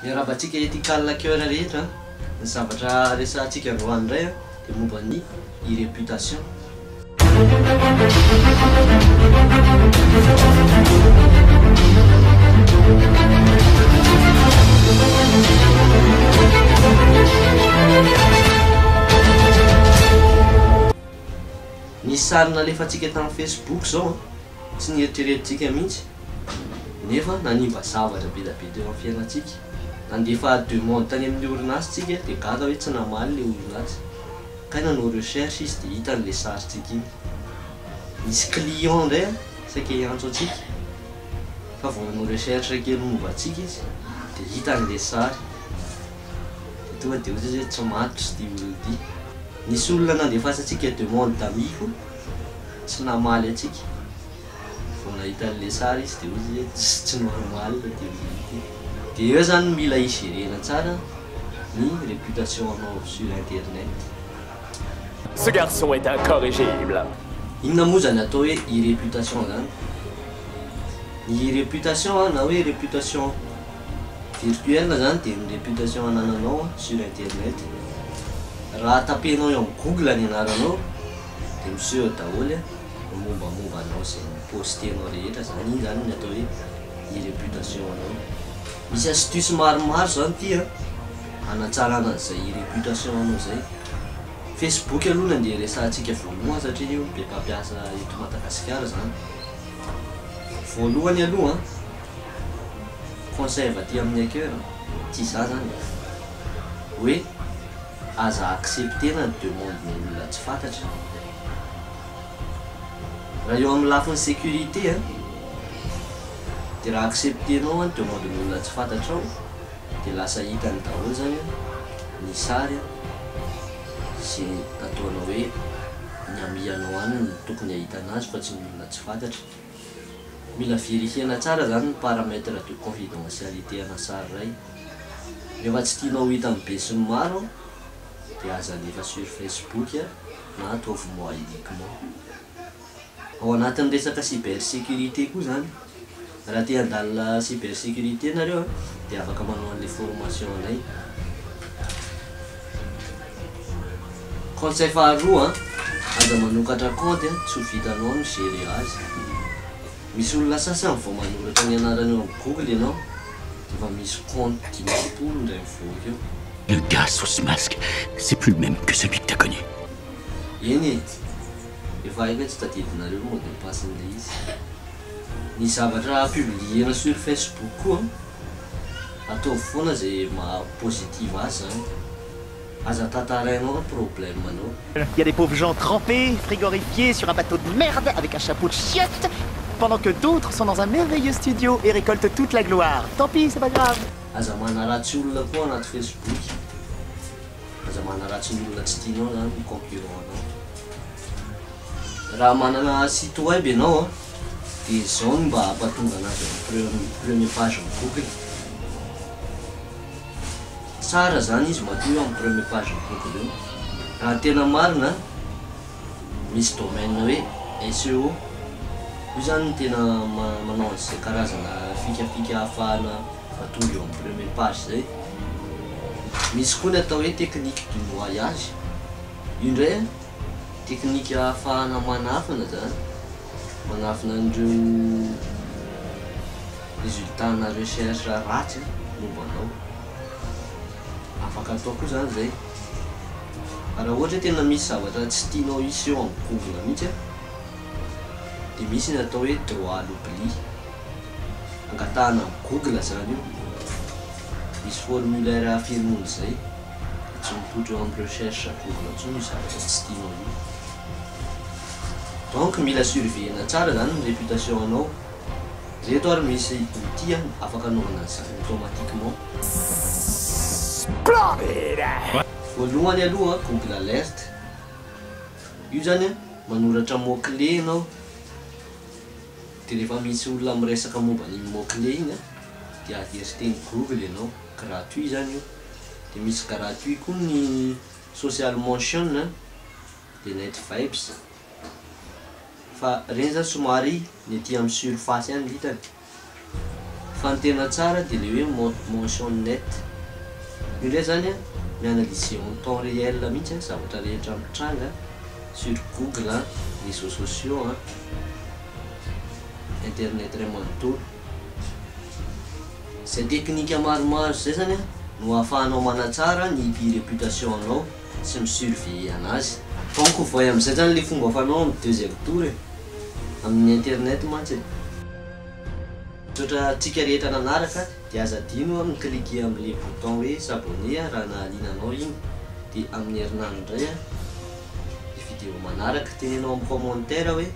Miarabantsika ity calme cœur rehetra ny zavatra resahantsika androany indray dia momba ny e-réputation. Ny sarina alefantsika tamin'ny Facebook zao tsy nieritreretintsika mihitsy nefa nanimba zavatra be da be teo amin'ny fiainantsika. Nandefa demande tany amin'ny orinasa tsika dia gaga hoe tsy namaly le orinasa ka nanao recherche izy dia hita n'le saritsika iny. Misy client indray saika hiantso antsika fa vao nanao recherche kely momba antsika izy dia hita n'le sary dia tonga dia ohatry hoe tsy matotra ity olona ity. Nisy olona nandefasantsika demande d'amico tsy namaly antsika vao nahita n'le sary izy dia ohatry hoe tsy normal le ity olona ity. Dia eo zany mila igérena tsara ny réputation anao sur internet. Ce garçon est incorrigible. Inona moa zany atao hoe e-réputation zany? Ny e-réputation na hoe réputation virtuelle zany dia ny réputation anananao sur internet. Raha tapenao eo amin'ny Google ny anaranao dia miseho daholo mombamomba anao izay postenao rehetra zany. Iny zany ny atao hoe e-réputation anao. Misy astuce maromaro zany ity hanatsarana an'izay e-réputation anao zay. Facebook aloha andeha resahantsika voalohany satria io be mpampiasa eto Madagasikara zany. Voalohany aloha conseil avy aty amin'ny cœur tsy za zany hoe aza acceptena ny demande ny olona tsy fantatra. Raha eo amin'ny lafiny sécurité dia raha acceptenao ny demande ny olona tsy fantatrao dia lasa hitany daholo zany ny sary sy ataonao hoe ny amianao any ny tokony ahitana azy fa tsy ny olona tsy fantatra. Mila vérifiena tsara zany ny paramètre de confidentialité ana sary ray. Rehefa tsy tianao hita amin'ny be sy ny maro dia aza alefa sur Facebook na ataovy moi uniquement. Ao anatin'ny resaka cybersécurité koa zany, raha te handalina cybersécurité nareo dia afaka manao an'le formation anay. Conseil faharoa aza manokatra compte tsy ho vitanao ny gérer azy. Misy olona sasany vao manoratra ny anarany eo amin'ny Google ianao efa misy compte 10,000 indray mivoaka eo. Le gars sous ce masque, c'est plus le même que celui que t'as connu. Eny efa haiko hoe tsy tadidinareo moa dia passin'le izy. Ny zavatra publiena sur Facebook koa ataovy foana zay maha-positive azy zany. Aza tantarainao problème anao. Il y a des pauvres gens trempés, frigorifiés sur un bateau de merde avec un chapeau de chiotte, pendant que d'autres sont dans un merveilleux studio et récoltent toute la gloire. Tant pis, c'est pas grave. Aza manaratsy olona koa anaty Facebook. Aza manaratsy ny olona tsy tianao zany ny concurrent anao. Raha manana site web ianao dia izao ny mba hampatonga anazy amin'ny premier page amin'ny Google. Tsara zany izy matoa eo amin'ny premier page amin'ny Google eo. Raha tena marina misy domaine hoe SEO. Io zany tena manao an'izay karazana fikafika ahafahana mahatonga eo amin'ny premier page zay. Misy koa ny atao hoe technique du noyage. Io indray teknika ahafahana manafina zany, manafina an'ireo résultat na recherche ratsy momba anao. Afaka atao koa zany zay. Raha ohatra hoe tena misy zavatra tsy tianao hisy eo amin'ny Google mihitsy dia misy ny atao hoe droit à l'oubli. Angatahana amin'ny Google zany io. Misy formulaire afirmony zay tsy mipoitra eo amin'ny recherche Google intsony io zavatra tsy tianao io. Donc mila surveillena tsara zany ny réputation anao. Reto ary misy outil afaka anaovana an'izany automatiquement. Voalohany aloha Google Alert. Io zany manoratra mot-clé ianao dia rehefa misy olona miresaka momba ny mot-clé iny dia averteny Google ianao. Gratuit zany io. Dia misy gratuit koa ny Social Motion dia NetVibes. Fa reny zany somary ny aty amin'ny surface ihany vitany. Fa ny tena tsara dia le hoe mention net. Io ndray zany a mianalyser en temps réel mihitsy a zavatra rehetra mitranga sur Google a, réseaux sociaux a, internet ray manontolo. Zay teknika maromaro zay zany a no ahafahanao manatsara ny réputation-nao sy misurveiller anazy. Fa ko voy amin'izay zany le fomba fanao amin'ny deuxième tour e amin'ny internet mantsy e. Sotra tsika rehetra nanaraka dia aza adino amin'ny cliquer amin'le bouton hoe s'abonner raha nahalinanao igny, dia amin'ny herinandro indray a ny vidéo manaraka tenenao amin'ny commentaire hoe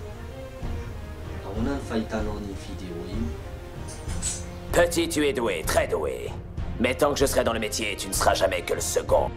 ahoana ny fahitanao ny vidéo igny. Petit, tu es doué, très doué. Mais tant que je serai dans le métier, tu ne seras jamais que le second.